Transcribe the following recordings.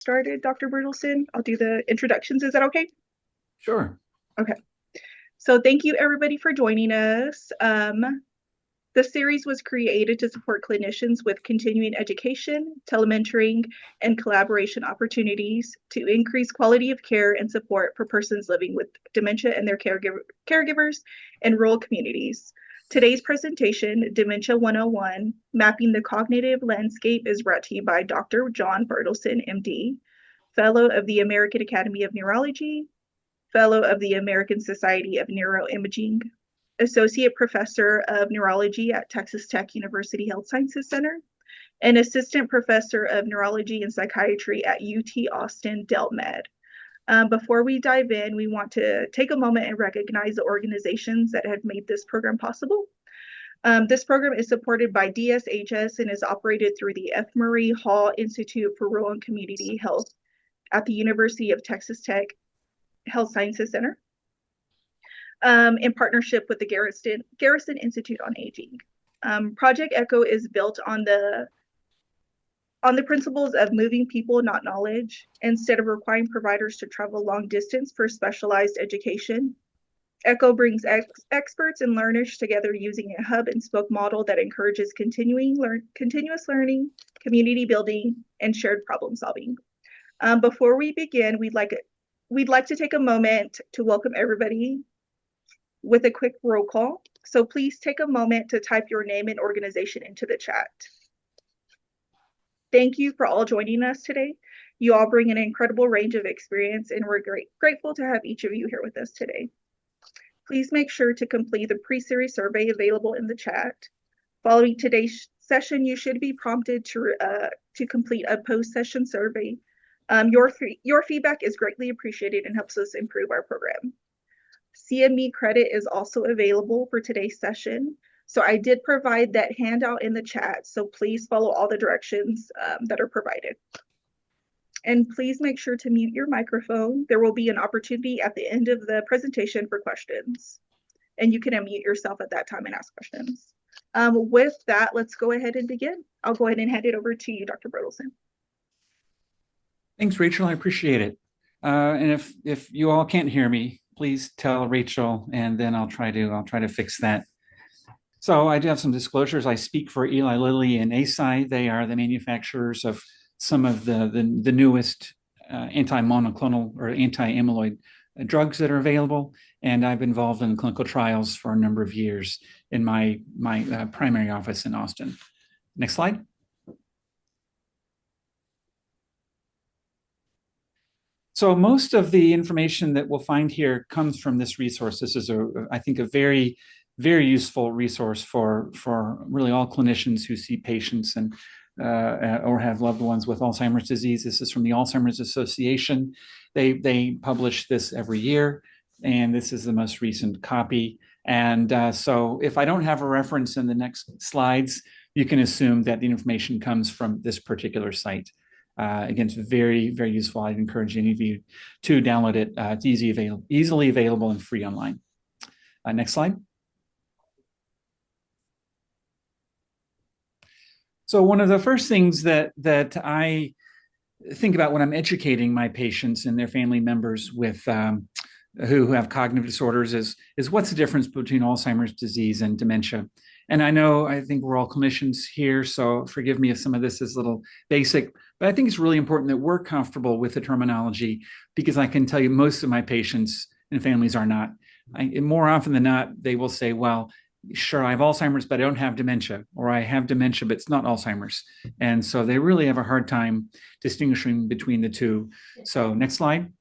Started, Dr. Bertelson. I'll do the introductions. Is that okay? Sure. Okay. So thank you everybody for joining us. The series was created to support clinicians with continuing education, telementoring, and collaboration opportunities to increase quality of care and support for persons living with dementia and their caregivers in rural communities. Today's presentation, Dementia 101, Mapping the Cognitive Landscape, is brought to you by Dr. John Bertelson, MD, Fellow of the American Academy of Neurology, Fellow of the American Society of Neuroimaging, Associate Professor of Neurology at Texas Tech University Health Sciences Center, and Assistant Professor of Neurology and Psychiatry at UT Austin DelMed. Before we dive in, we want to take a moment and recognize the organizations that have made this program possible. This program is supported by DSHS and is operated through the F. Murray Hall Institute for Rural and Community Health at the University of Texas Tech Health Sciences Center, in partnership with the Garrison Institute on Aging. Project ECHO is built on the principles of moving people, not knowledge. Instead of requiring providers to travel long distance for specialized education, ECHO brings experts and learners together using a hub and spoke model that encourages continuous learning, community building, and shared problem solving. Before we begin, we'd like to take a moment to welcome everybody with a quick roll call. So please take a moment to type your name and organization into the chat. Thank you for all joining us today. You all bring an incredible range of experience, and we're grateful to have each of you here with us today. Please make sure to complete the pre-series survey available in the chat. Following today's session, you should be prompted to complete a post-session survey. Your feedback is greatly appreciated and helps us improve our program. CME credit is also available for today's session. So I did provide that handout in the chat, so please follow all the directions that are provided. And please make sure to mute your microphone. There will be an opportunity at the end of the presentation for questions. And you can unmute yourself at that time and ask questions. With that, let's go ahead and begin. I'll go ahead and hand it over to you, Dr. Bertelson. Thanks, Rachel. I appreciate it. And if you all can't hear me, please tell Rachel, and then I'll try to fix that. So I do have some disclosures. I speak for Eli Lilly and Eisai. They are the manufacturers of some of the newest anti-monoclonal or anti-amyloid drugs that are available, and I've been involved in clinical trials for a number of years in my primary office in Austin. Next slide. So most of the information that we'll find here comes from this resource. This is, I think, a very, very useful resource for really all clinicians who see patients and or have loved ones with Alzheimer's disease. This is from the Alzheimer's Association. They publish this every year, and this is the most recent copy. And so if I don't have a reference in the next slides, you can assume that the information comes from this particular site. Again, it's very, very useful. I'd encourage any of you to download it. It's easily available and free online. Next slide. So one of the first things that I think about when I'm educating my patients and their family members with who have cognitive disorders is what's the difference between Alzheimer's disease and dementia? And I think we're all clinicians here, so forgive me if some of this is a little basic, but I think it's really important that we're comfortable with the terminology, because I can tell you most of my patients and families are not. More often than not, they will say, well, sure, I have Alzheimer's, but I don't have dementia, or I have dementia, but it's not Alzheimer's. And so they really have a hard time distinguishing between the two. So next slide.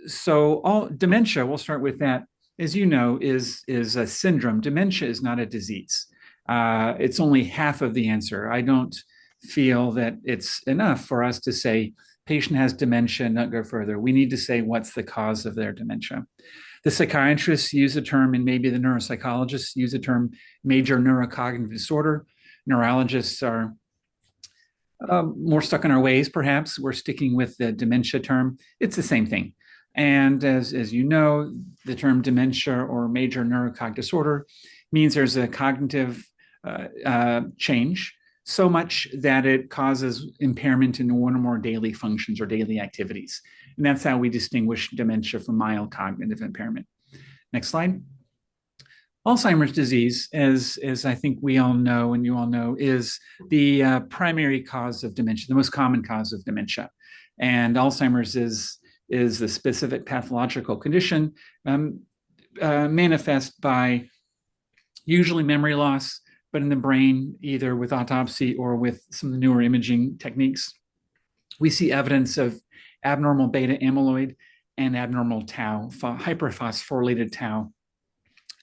So dementia, we'll start with that, as you know, is a syndrome. Dementia is not a disease. It's only half of the answer. I don't feel that it's enough for us to say patient has dementia and not go further. We need to say what's the cause of their dementia. The psychiatrists use the term, and maybe the neuropsychologists use the term major neurocognitive disorder. Neurologists are more stuck in our ways, perhaps. We're sticking with the dementia term. It's the same thing. And as you know, the term dementia or major neurocognitive disorder means there's a cognitive change so much that it causes impairment in one or more daily functions or daily activities. And that's how we distinguish dementia from mild cognitive impairment. Next slide. Alzheimer's disease, as I think we all know and you all know, is the primary cause of dementia, the most common cause of dementia. And Alzheimer's is the specific pathological condition manifest by usually memory loss, but in the brain, either with autopsy or with some of the newer imaging techniques. We see evidence of abnormal beta amyloid and abnormal tau, hyperphosphorylated tau.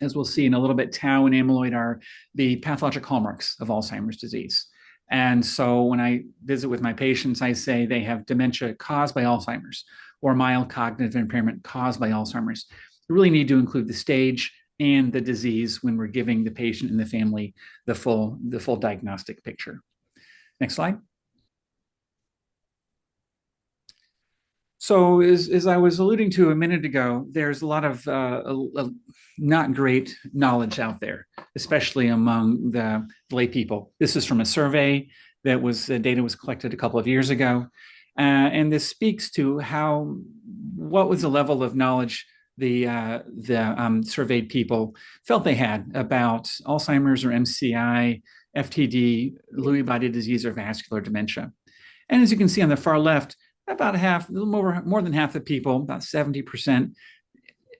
As we'll see in a little bit, tau and amyloid are the pathologic hallmarks of Alzheimer's disease. And so when I visit with my patients, I say they have dementia caused by Alzheimer's or mild cognitive impairment caused by Alzheimer's. We really need to include the stage and the disease when we're giving the patient and the family the full diagnostic picture. Next slide. So as I was alluding to a minute ago, there's a lot of not great knowledge out there, especially among the lay people. This is from a survey that data was collected a couple of years ago. And this speaks to what was the level of knowledge the surveyed people felt they had about Alzheimer's or MCI, FTD, Lewy body disease, or vascular dementia. And as you can see on the far left, about half, a little more than half the people, about 70%,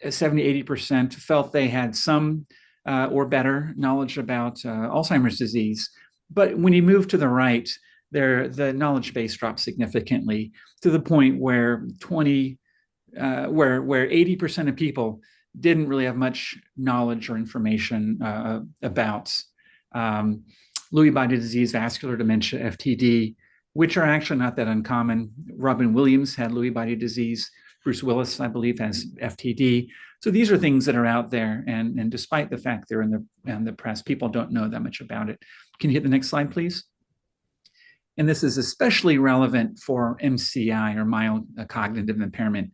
80% felt they had some or better knowledge about Alzheimer's disease. But when you move to the right, the knowledge base drops significantly to the point where 80% of people didn't really have much knowledge or information about Lewy body disease, vascular dementia, FTD, which are actually not that uncommon. Robin Williams had Lewy body disease. Bruce Willis, I believe, has FTD. So these are things that are out there. And despite the fact they're in the press, people don't know that much about it. Can you hit the next slide, please? And this is especially relevant for MCI or mild cognitive impairment.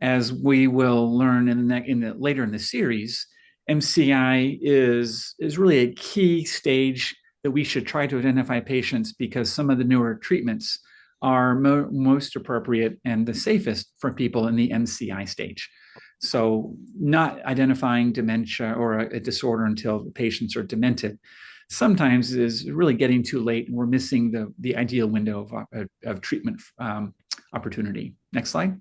As we will learn later in the series, MCI is really a key stage that we should try to identify patients because some of the newer treatments are most appropriate and the safest for people in the MCI stage. So not identifying dementia or a disorder until the patients are demented sometimes is really getting too late and we're missing the ideal window of treatment opportunity. Next slide.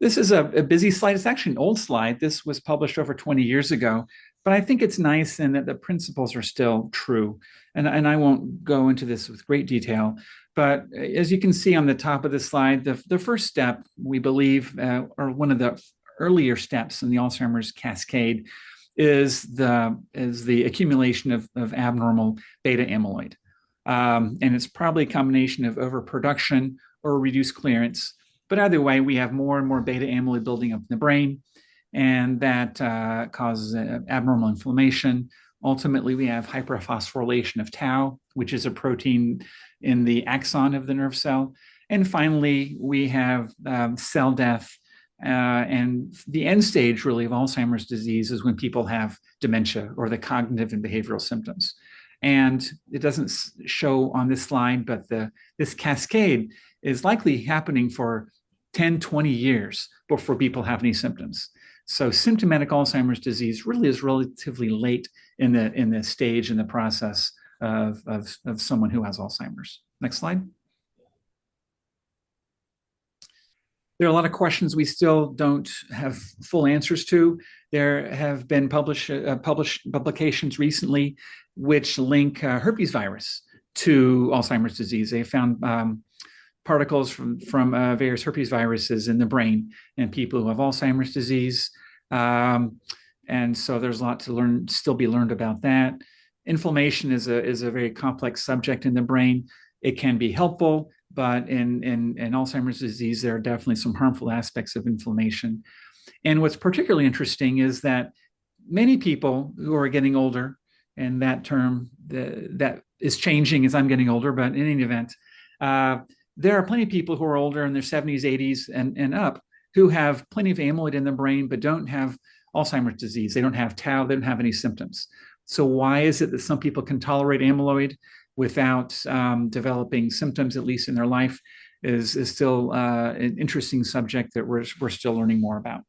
This is a busy slide. It's actually an old slide. This was published over 20 years ago, but I think it's nice in that the principles are still true. And I won't go into this with great detail, but as you can see on the top of the slide, the first step, we believe, or one of the earlier steps in the Alzheimer's cascade is the accumulation of abnormal beta amyloid. And it's probably a combination of overproduction or reduced clearance. But either way, we have more and more beta amyloid building up in the brain, and that causes abnormal inflammation. Ultimately, we have hyperphosphorylation of tau, which is a protein in the axon of the nerve cell. And finally, we have cell death. And the end stage, really, of Alzheimer's disease is when people have dementia or the cognitive and behavioral symptoms. And it doesn't show on this slide, but this cascade is likely happening for 10, 20 years before people have any symptoms. So symptomatic Alzheimer's disease really is relatively late in the stage in the process of someone who has Alzheimer's. Next slide. There are a lot of questions we still don't have full answers to. There have been published publications recently which link herpes virus to Alzheimer's disease. They found particles from various herpes viruses in the brain in people who have Alzheimer's disease. And so there's a lot to still be learned about that. Inflammation is a very complex subject in the brain. It can be helpful, but in Alzheimer's disease, there are definitely some harmful aspects of inflammation. And what's particularly interesting is that many people who are getting older, and that term that is changing as I'm getting older, but in any event, there are plenty of people who are older in their 70s, 80s, and up who have plenty of amyloid in the brain, but don't have Alzheimer's disease. They don't have tau, they don't have any symptoms. So why is it that some people can tolerate amyloid without developing symptoms, at least in their life, is still an interesting subject that we're still learning more about.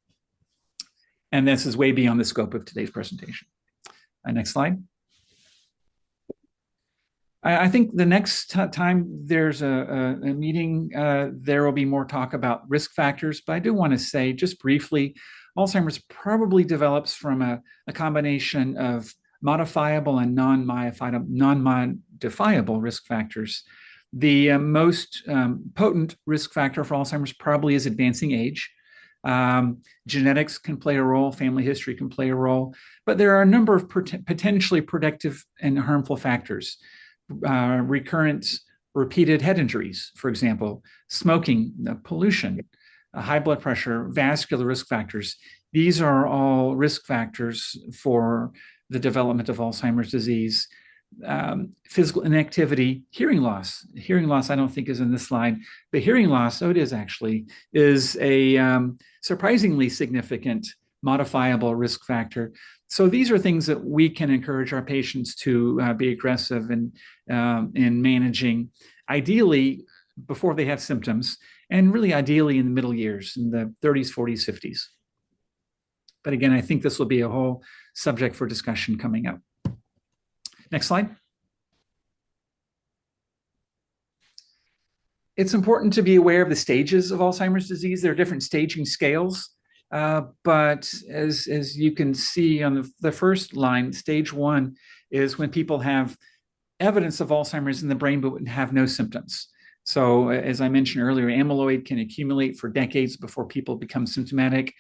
And this is way beyond the scope of today's presentation. Next slide. I think the next time there's a meeting, there will be more talk about risk factors. But I do want to say just briefly, Alzheimer's probably develops from a combination of modifiable and non-modifiable risk factors. The most potent risk factor for Alzheimer's probably is advancing age. Genetics can play a role, family history can play a role, but there are a number of potentially predictive and harmful factors. Recurrent, repeated head injuries, for example, smoking, pollution, high blood pressure, vascular risk factors. These are all risk factors for the development of Alzheimer's disease. Physical inactivity, hearing loss. Hearing loss, I don't think is in this slide, but hearing loss, oh, it is actually, is a surprisingly significant modifiable risk factor. So these are things that we can encourage our patients to be aggressive in managing, ideally before they have symptoms, and really ideally in the middle years, in the 30s, 40s, 50s. But again, I think this will be a whole subject for discussion coming up. Next slide. It's important to be aware of the stages of Alzheimer's disease. There are different staging scales. But as you can see on the first line, stage 1 is when people have evidence of Alzheimer's in the brain but have no symptoms. So as I mentioned earlier, amyloid can accumulate for decades before people become symptomatic.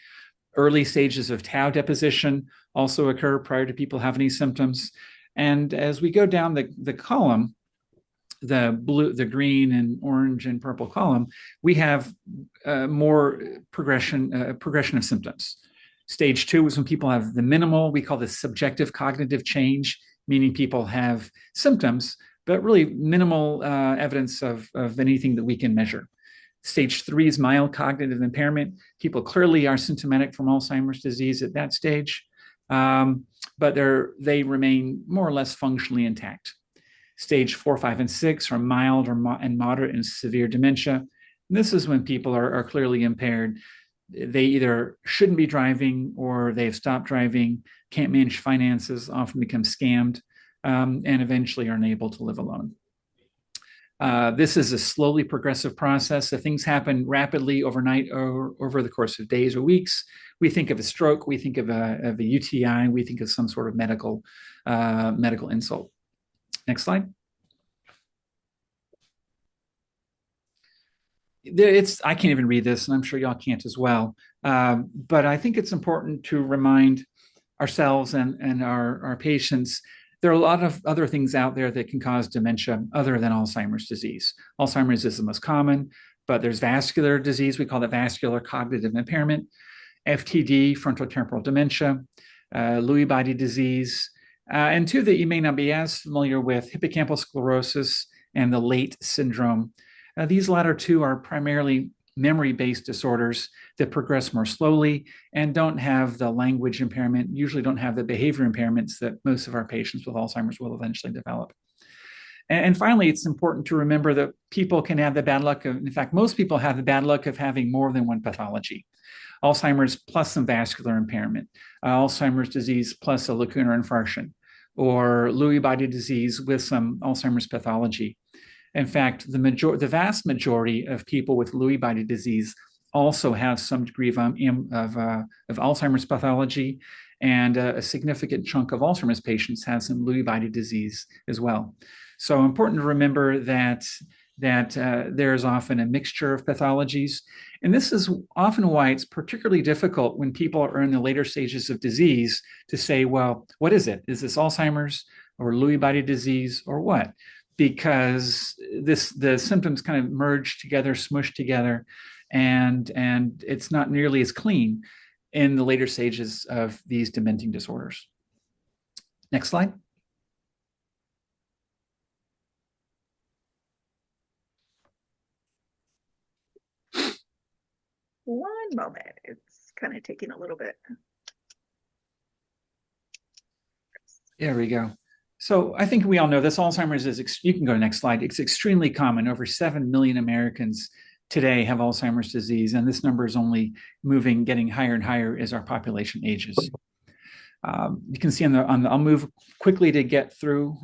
Early stages of tau deposition also occur prior to people having any symptoms. And as we go down the column, the blue, the green and orange and purple column, we have more progression of symptoms. Stage 2 is when people have the minimal, we call this subjective cognitive change, meaning people have symptoms, but really minimal evidence of anything that we can measure. Stage 3 is mild cognitive impairment. People clearly are symptomatic from Alzheimer's disease at that stage, but they remain more or less functionally intact. Stage 4, 5, and 6 are mild and moderate and severe dementia. And this is when people are clearly impaired. They either shouldn't be driving or they've stopped driving, can't manage finances, often become scammed, and eventually are unable to live alone. This is a slowly progressive process. So things happen rapidly overnight or over the course of days or weeks. We think of a stroke, we think of a UTI, we think of some sort of medical insult. Next slide. I can't even read this, and I'm sure y'all can't as well. But I think it's important to remind ourselves and our patients there are a lot of other things out there that can cause dementia other than Alzheimer's disease. Alzheimer's is the most common, but there's vascular disease. We call it vascular cognitive impairment, FTD, frontotemporal dementia, Lewy body disease, and two that you may not be as familiar with, hippocampal sclerosis and the late syndrome. These latter two are primarily memory-based disorders that progress more slowly and don't have the language impairment, usually don't have the behavior impairments that most of our patients with Alzheimer's will eventually develop. And finally, it's important to remember that people can have the bad luck of, in fact, most people have the bad luck of having more than one pathology. Alzheimer's plus some vascular impairment, Alzheimer's disease plus a lacunar infarction, or Lewy body disease with some Alzheimer's pathology. In fact, the vast majority of people with Lewy body disease also have some degree of Alzheimer's pathology, and a significant chunk of Alzheimer's patients have some Lewy body disease as well. So important to remember that there's often a mixture of pathologies. And this is often why it's particularly difficult when people are in the later stages of disease to say, well, what is it? Is this Alzheimer's or Lewy body disease or what? Because the symptoms kind of merge together, smush together, and it's not nearly as clean in the later stages of these dementing disorders. Next slide. One moment. It's kind of taking a little bit. There we go. So I think we all know this. Alzheimer's is, you can go to the next slide. It's extremely common. Over 7 million Americans today have Alzheimer's disease, and this number is only moving, getting higher and higher as our population ages. You can see I'll move quickly to get through.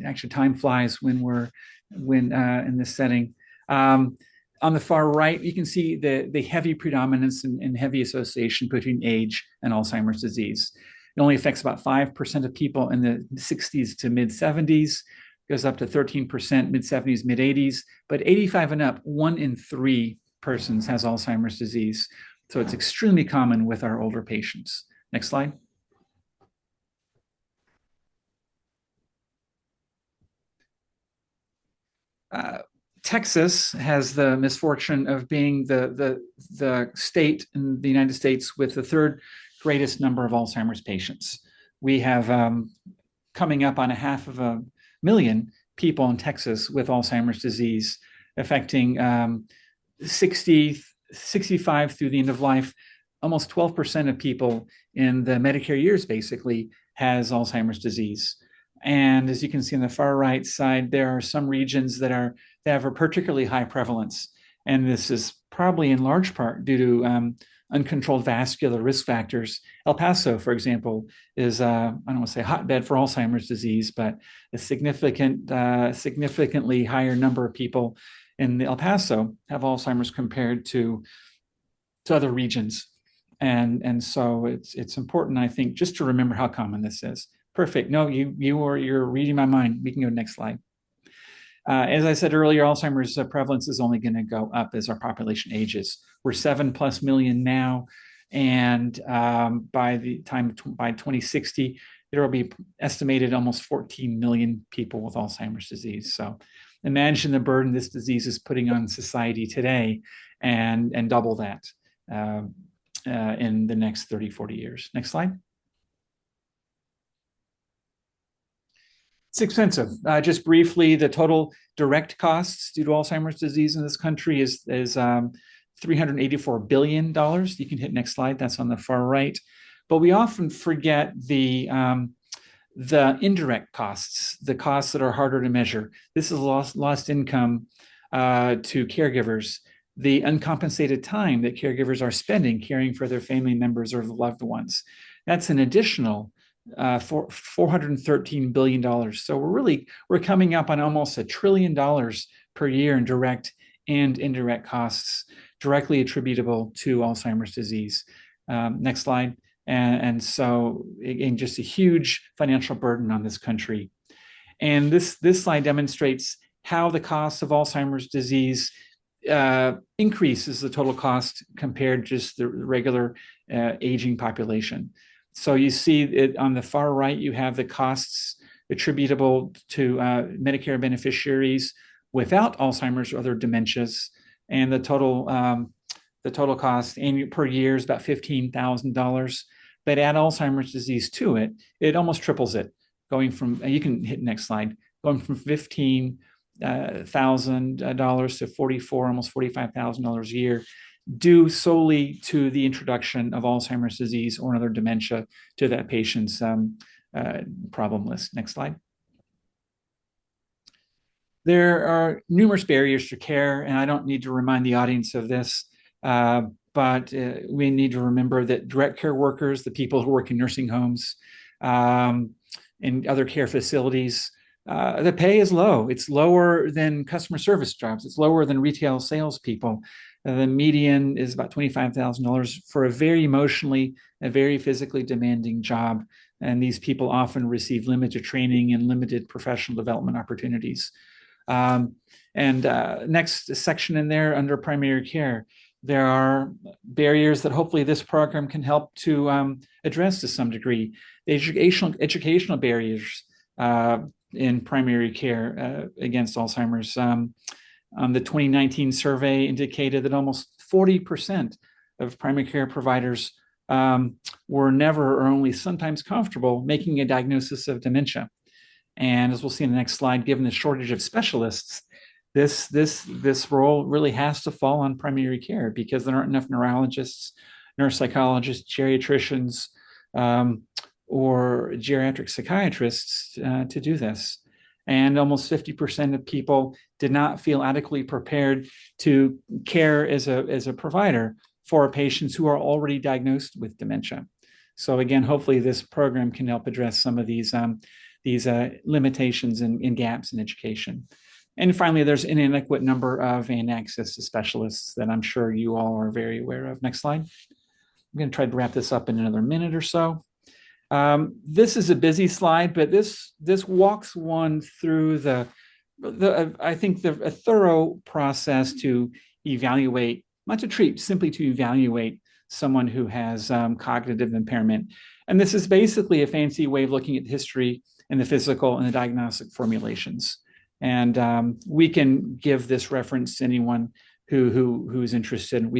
Actually, time flies when in this setting. On the far right, you can see the heavy predominance and heavy association between age and Alzheimer's disease. It only affects about 5% of people in the 60s to mid 70s, goes up to 13%, mid 70s, mid 80s, but 85 and up, 1 in 3 persons has Alzheimer's disease. So it's extremely common with our older patients. Next slide. Texas has the misfortune of being the state in the United States with the third greatest number of Alzheimer's patients. We have coming up on 500,000 people in Texas with Alzheimer's disease, affecting 65 through the end of life. Almost 12% of people in the Medicare years basically has Alzheimer's disease. And as you can see on the far right side, there are some regions that have a particularly high prevalence. And this is probably in large part due to uncontrolled vascular risk factors. El Paso, for example, is, I don't want to say hotbed for Alzheimer's disease, but a significantly higher number of people in El Paso have Alzheimer's compared to other regions. And so it's important, I think, just to remember how common this is. Perfect. No, you're reading my mind. We can go to the next slide. As I said earlier, Alzheimer's prevalence is only going to go up as our population ages. We're 7+ million now, and by 2060, there will be estimated almost 14 million people with Alzheimer's disease. So imagine the burden this disease is putting on society today, and double that in the next 30, 40 years. Next slide. It's expensive. Just briefly, the total direct costs due to Alzheimer's disease in this country is $384 billion. You can hit next slide. That's on the far right. But we often forget the indirect costs, the costs that are harder to measure. This is lost income to caregivers, the uncompensated time that caregivers are spending caring for their family members or loved ones. That's an additional for $413 billion. So we're coming up on almost $1 trillion per year in direct and indirect costs directly attributable to Alzheimer's disease. Next slide. And so again, just a huge financial burden on this country. And this slide demonstrates how the cost of Alzheimer's disease increases the total cost compared to just the regular aging population. So you see it on the far right, you have the costs attributable to Medicare beneficiaries without Alzheimer's or other dementias, and the total cost per year is about $15,000. But add Alzheimer's disease to it, it almost triples it, going from, you can hit next slide, going from $15,000 to almost $45,000 a year, due solely to the introduction of Alzheimer's disease or another dementia to that patient's problem list. Next slide. There are numerous barriers to care, and I don't need to remind the audience of this, but we need to remember that direct care workers, the people who work in nursing homes and other care facilities, the pay is low. It's lower than customer service jobs. It's lower than retail salespeople. The median is about $25,000 for a very physically demanding job. And these people often receive limited training and limited professional development opportunities. Next section in there under primary care, there are barriers that hopefully this program can help to address to some degree. The educational barriers in primary care against Alzheimer's. The 2019 survey indicated that almost 40% of primary care providers were never or only sometimes comfortable making a diagnosis of dementia. And as we'll see in the next slide, given the shortage of specialists, this role really has to fall on primary care because there aren't enough neurologists, nurse psychologists, geriatricians, or geriatric psychiatrists to do this. And almost 50% of people did not feel adequately prepared to care as a provider for patients who are already diagnosed with dementia. So again, hopefully this program can help address some of these limitations and gaps in education. And finally, there's an inadequate number of and access to specialists that I'm sure you all are very aware of. Next slide. I'm going to try to wrap this up in another minute or so. This is a busy slide, but this walks one through I think a thorough process to evaluate, not to treat, simply to evaluate someone who has cognitive impairment. And this is basically a fancy way of looking at the history and the physical and the diagnostic formulations. And we can give this reference to anyone who's interested.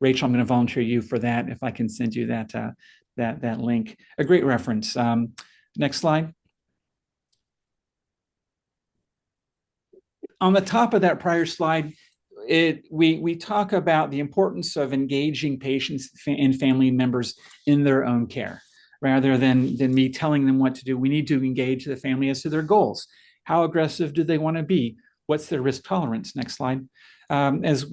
Rachel, I'm going to volunteer you for that if I can send you that link. A great reference. Next slide. On the top of that prior slide, we talk about the importance of engaging patients and family members in their own care. Rather than me telling them what to do, we need to engage the family as to their goals. How aggressive do they want to be? What's their risk tolerance? Next slide. As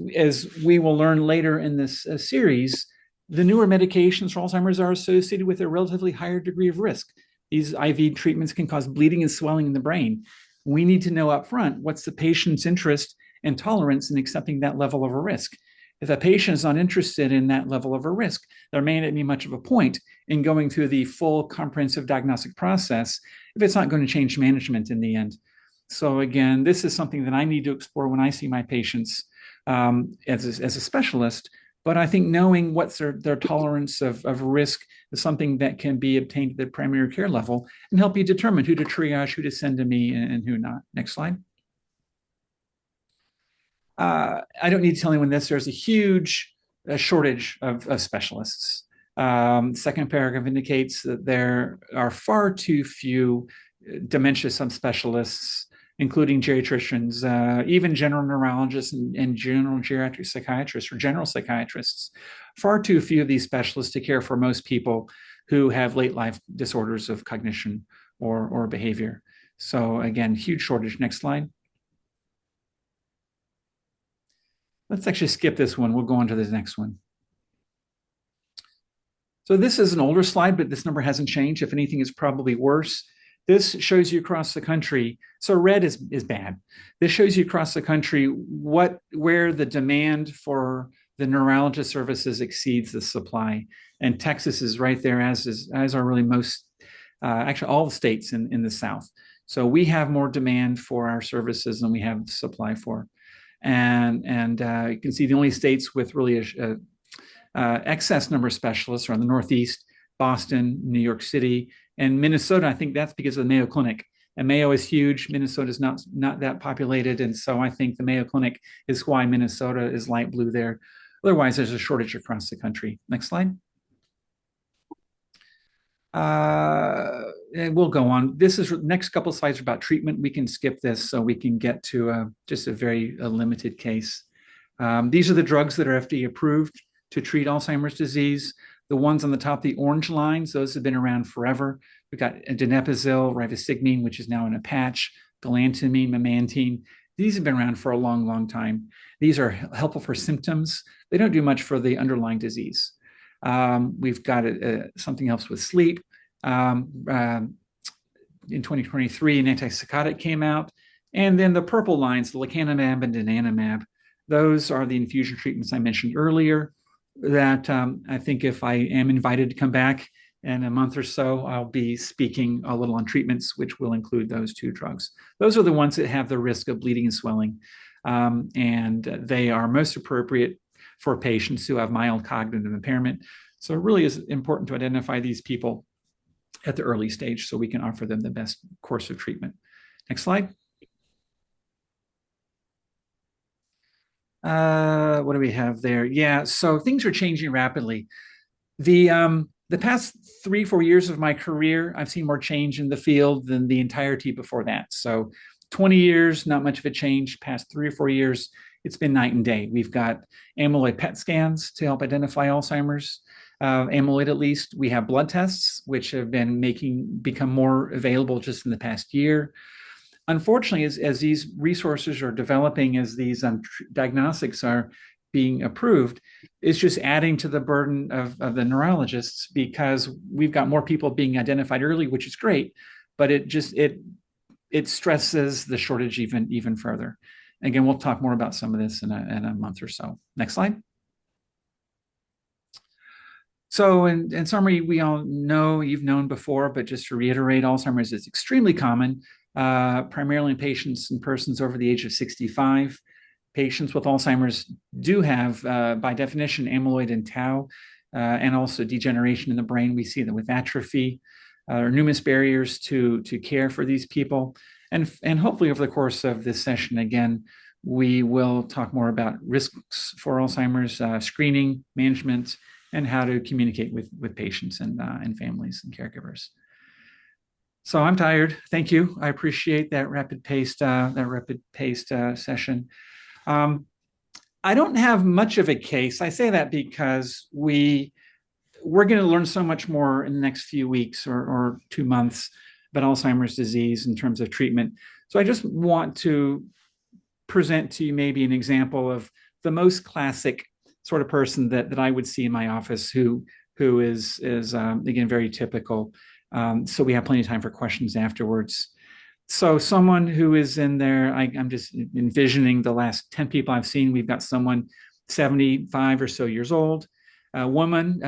we will learn later in this series, the newer medications for Alzheimer's are associated with a relatively higher degree of risk. These IV treatments can cause bleeding and swelling in the brain. We need to know up front what's the patient's interest and tolerance in accepting that level of a risk. If a patient is not interested in that level of a risk, there may not be much of a point in going through the full comprehensive diagnostic process if it's not going to change management in the end. So again, this is something that I need to explore when I see my patients as a specialist. But I think knowing what's their tolerance of risk is something that can be obtained at the primary care level and help you determine who to triage, who to send to me, and who not. Next slide. I don't need to tell anyone this. There's a huge shortage of specialists. Second paragraph indicates that there are far too few dementia subspecialists, including geriatricians, even general neurologists and general geriatric psychiatrists or general psychiatrists. Far too few of these specialists to care for most people who have late life disorders of cognition or behavior. So again, huge shortage. Next slide. Let's actually skip this one. We'll go on to the next one. So this is an older slide, but this number hasn't changed. If anything, it's probably worse. This shows you across the country. So red is bad. This shows you across the country where the demand for the neurologist services exceeds the supply. And Texas is right there, as are really most, actually all the states in the South. So we have more demand for our services than we have supply for. And you can see the only states with really excess number of specialists are in the Northeast, Boston, New York City, and Minnesota. I think that's because of the Mayo Clinic. And Mayo is huge. Minnesota is not that populated. And so I think the Mayo Clinic is why Minnesota is light blue there. Otherwise, there's a shortage across the country. Next slide. And we'll go on. This is next couple of slides are about treatment. We can skip this so we can get to just a very limited case. These are the drugs that are FDA approved to treat Alzheimer's disease. The ones on the top, the orange lines, those have been around forever. We've got donepezil, rivastigmine, which is now in a patch, galantamine, memantine. These have been around for a long, long time. These are helpful for symptoms. They don't do much for the underlying disease. We've got something else with sleep. In 2023, an antipsychotic came out. And then the purple lines, the lecanemab and donanemab, those are the infusion treatments I mentioned earlier that I think if I am invited to come back in a month or so, I'll be speaking a little on treatments, which will include those two drugs. Those are the ones that have the risk of bleeding and swelling. And they are most appropriate for patients who have mild cognitive impairment. So it really is important to identify these people at the early stage so we can offer them the best course of treatment. Next slide. What do we have there? Yeah, so things are changing rapidly. The past 3-4 years of my career, I've seen more change in the field than the entirety before that. So 20 years, not much of a change. Past 3 or 4 years, it's been night and day. We've got amyloid PET scans to help identify Alzheimer's. amyloid at least. We have blood tests, which have been become more available just in the past year. Unfortunately, as these resources are developing, as these diagnostics are being approved, it's just adding to the burden of the neurologists because we've got more people being identified early, which is great, but it stresses the shortage even further. Again, we'll talk more about some of this in a month or so. Next slide. So in summary, we all know, you've known before, but just to reiterate, Alzheimer's is extremely common, primarily in patients and persons over the age of 65. Patients with Alzheimer's do have, by definition, amyloid and tau, and also degeneration in the brain. We see that with atrophy. There are numerous barriers to care for these people. And hopefully over the course of this session, again, we will talk more about risks for Alzheimer's, screening, management, and how to communicate with patients and families and caregivers. So I'm tired. Thank you. I appreciate that rapid-paced session. I don't have much of a case. I say that because we're going to learn so much more in the next few weeks or 2 months about Alzheimer's disease in terms of treatment. So I just want to present to you maybe an example of the most classic sort of person that I would see in my office who is again, very typical. So we have plenty of time for questions afterwards. So someone who is in there, I'm just envisioning the last 10 people I've seen. We've got someone 75 or so years old, a woman.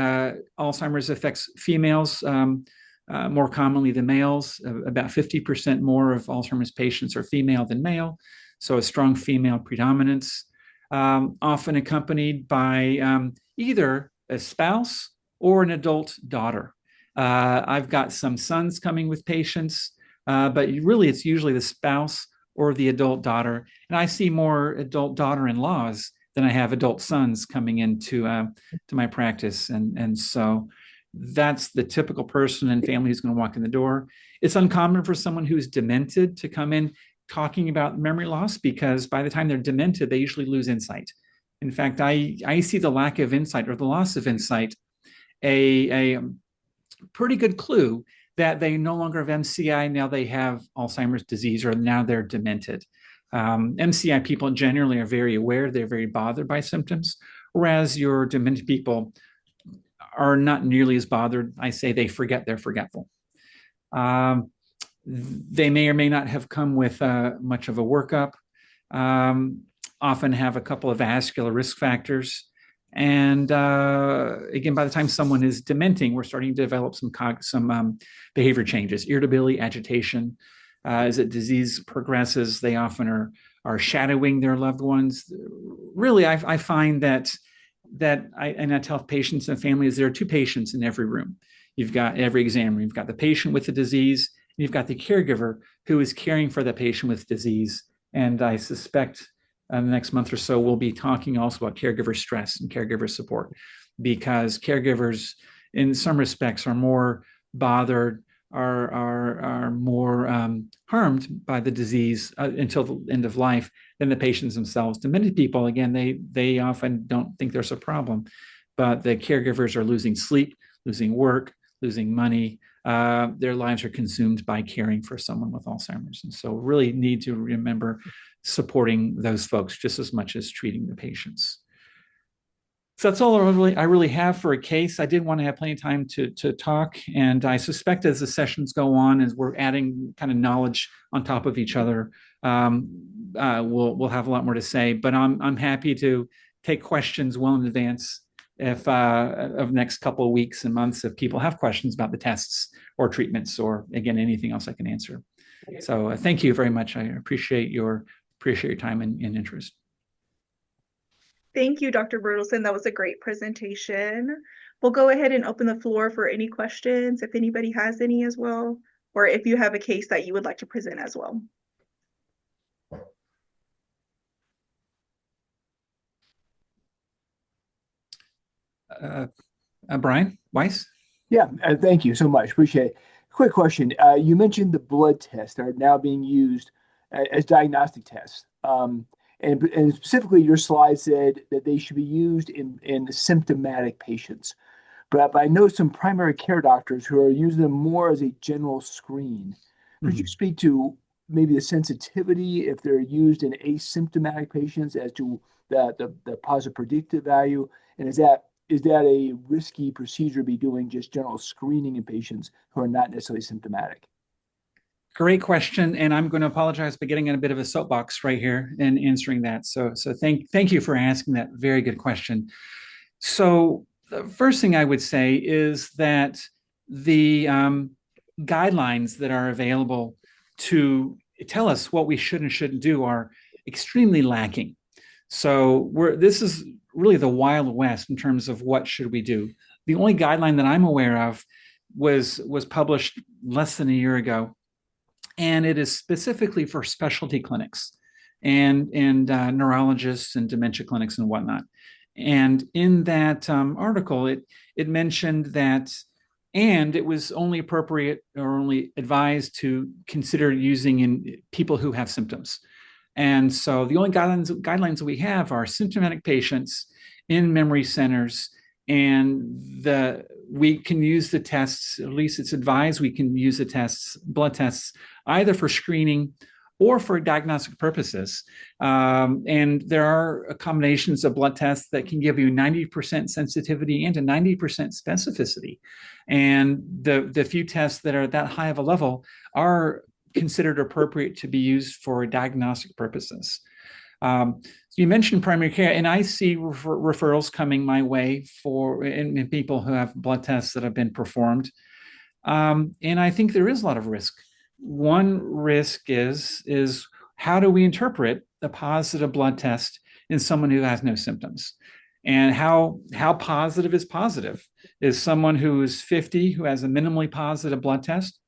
Alzheimer's affects females more commonly than males. About 50% more of Alzheimer's patients are female than male. So a strong female predominance, often accompanied by either a spouse or an adult daughter. I've got some sons coming with patients, but really it's usually the spouse or the adult daughter. And I see more adult daughter-in-laws than I have adult sons coming into to my practice. And so that's the typical person and family who's going to walk in the door. It's uncommon for someone who's demented to come in talking about memory loss because by the time they're demented, they usually lose insight. In fact, I see the lack of insight or the loss of insight a pretty good clue that they no longer have MCI, now they have Alzheimer's disease, or now they're demented. MCI people generally are very aware, they're very bothered by symptoms, whereas your demented people are not nearly as bothered. I say they forget, they're forgetful. They may or may not have come with much of a workup, often have a couple of vascular risk factors. And again, by the time someone is dementing, we're starting to develop some behavior changes, irritability, agitation. As the disease progresses, they often are shadowing their loved ones. Really, I find that and I tell patients and families, there are two patients in every room. You've got every exam room. You've got the patient with the disease, and you've got the caregiver who is caring for the patient with disease. And I suspect the next month or so, we'll be talking also about caregiver stress and caregiver support, because caregivers, in some respects, are more bothered, are more harmed by the disease until the end of life than the patients themselves. Demented people, again, they often don't think there's a problem, but the caregivers are losing sleep, losing work, losing money. Their lives are consumed by caring for someone with Alzheimer's. And so really need to remember supporting those folks just as much as treating the patients. So that's all I really have for a case. I did want to have plenty of time to talk. And I suspect as the sessions go on, as we're adding kind of knowledge on top of each other, we'll have a lot more to say. But I'm happy to take questions well in advance if of next couple of weeks and months, if people have questions about the tests or treatments, or again, anything else I can answer. So thank you very much. I appreciate your time and interest. Thank you, Dr. Bertelsen. That was a great presentation. We'll go ahead and open the floor for any questions, if anybody has any as well, or if you have a case that you would like to present as well. Brian Weiss? Yeah, thank you so much. Appreciate it. Quick question. You mentioned the blood tests are now being used as diagnostic tests. And specifically, your slide said that they should be used in symptomatic patients. but I know some primary care doctors who are using them more as a general screen. Could you Mhm. speak to maybe the sensitivity if they're used in asymptomatic patients as to the positive predictive value? And is that a risky procedure to be doing just general screening in patients who are not necessarily symptomatic? Great question, and I'm going to apologize for getting in a bit of a soapbox right here and answering that. So thank you for asking that very good question. So the first thing I would say is that the guidelines that are available to tell us what we should and shouldn't do are extremely lacking. So this is really the Wild West in terms of what should we do. The only guideline that I'm aware of was published less than a year ago, and it is specifically for specialty clinics and neurologists and dementia clinics and whatnot. And in that article, it mentioned that, and it was only appropriate or only advised to consider using in people who have symptoms. And so the only guidelines that we have are symptomatic patients in memory centers, and we can use the tests, at least it's advised we can use the tests, blood tests, either for screening or for diagnostic purposes. And there are combinations of blood tests that can give you 90% sensitivity and to 90% specificity. And the few tests that are at that high of a level are considered appropriate to be used for diagnostic purposes. So you mentioned primary care, and I see referrals coming my way for in people who have blood tests that have been performed. And I think there is a lot of risk. One risk is how do we interpret a positive blood test in someone who has no symptoms? And how positive is positive? Is someone who is 50 who has a minimally positive blood test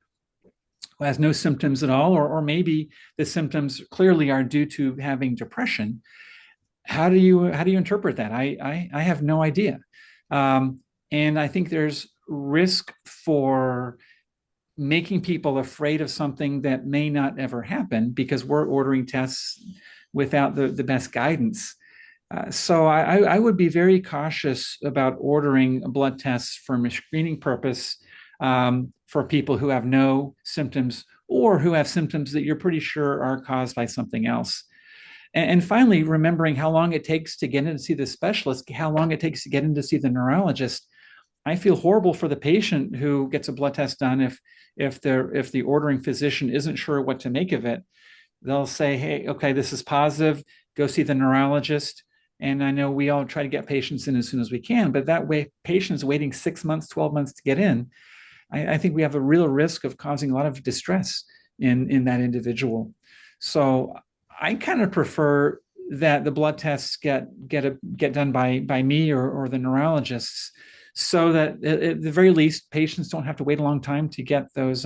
who has no symptoms at all, or maybe the symptoms clearly are due to having depression? How do you interpret that? I have no idea, and I think there's risk for making people afraid of something that may not ever happen because we're ordering tests without the best guidance. So I would be very cautious about ordering blood tests for a screening purpose for people who have no symptoms or who have symptoms that you're pretty sure are caused by something else. And finally, remembering how long it takes to get in to see the specialist, how long it takes to get in to see the neurologist. I feel horrible for the patient who gets a blood test done if the ordering physician isn't sure what to make of it. They'll say, "Hey, okay, this is positive. Go see the neurologist." And I know we all try to get patients in as soon as we can, but that way, patients waiting 6 months, 12 months to get in, I think we have a real risk of causing a lot of distress in that individual. So I kind of prefer that the blood tests get done by me or the neurologists, so that at the very least patients don't have to wait a long time to get those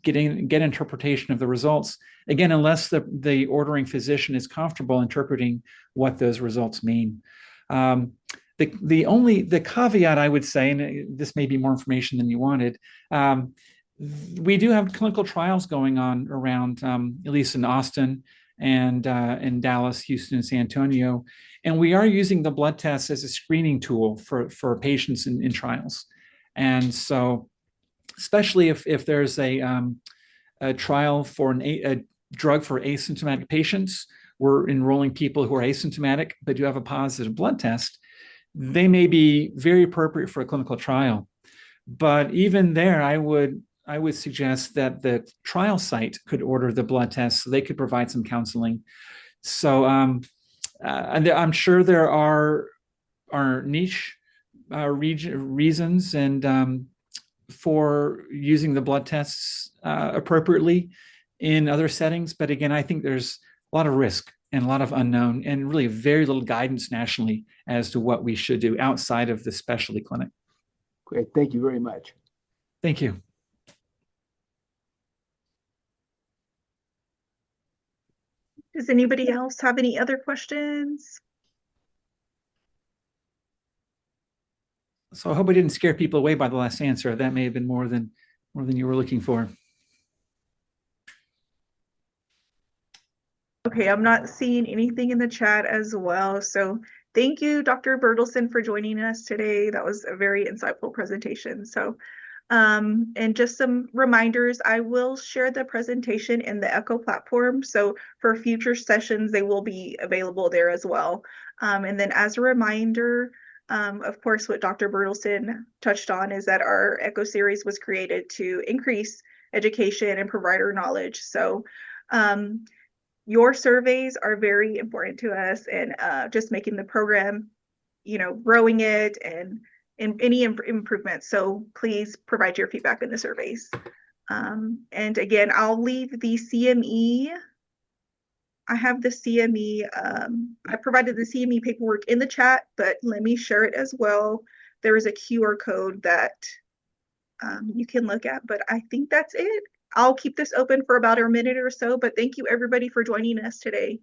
get interpretation of the results. Again, unless the ordering physician is comfortable interpreting what those results mean. The caveat I would say, and this may be more information than you wanted, we do have clinical trials going on around, at least in Austin and in Dallas, Houston, and San Antonio, and we are using the blood test as a screening tool for patients in trials. And so, especially if there's a trial for a drug for asymptomatic patients, we're enrolling people who are asymptomatic but do have a positive blood test. They may be very appropriate for a clinical trial. But even there, I would suggest that the trial site could order the blood test so they could provide some counseling. So and I'm sure there are niche reasons and for using the blood tests appropriately in other settings. But again, I think there's a lot of risk and a lot of unknown and really very little guidance nationally as to what we should do outside of the specialty clinic. Great. Thank you very much. Thank you. Does anybody else have any other questions? So I hope I didn't scare people away by the last answer. That may have been more than you were looking for. Okay, I'm not seeing anything in the chat as well. So Thank you, Dr. Bertelson, for joining us today. That was a very insightful presentation. So, and just some reminders, I will share the presentation in the Echo platform. So for future sessions, they will be available there as well. And then as a reminder, of course, what Dr. Bertelson touched on is that our Echo series was created to increase education and provider knowledge. So your surveys are very important to us, and just making the program, growing it and any improvements. So please provide your feedback in the surveys. And again, I'll leave the CME. I have the CME. I provided the CME paperwork in the chat, but let me share it as well. There is a QR code that you can look at, but I think that's it. I'll keep this open for about a minute or so, but thank you everybody for joining us today.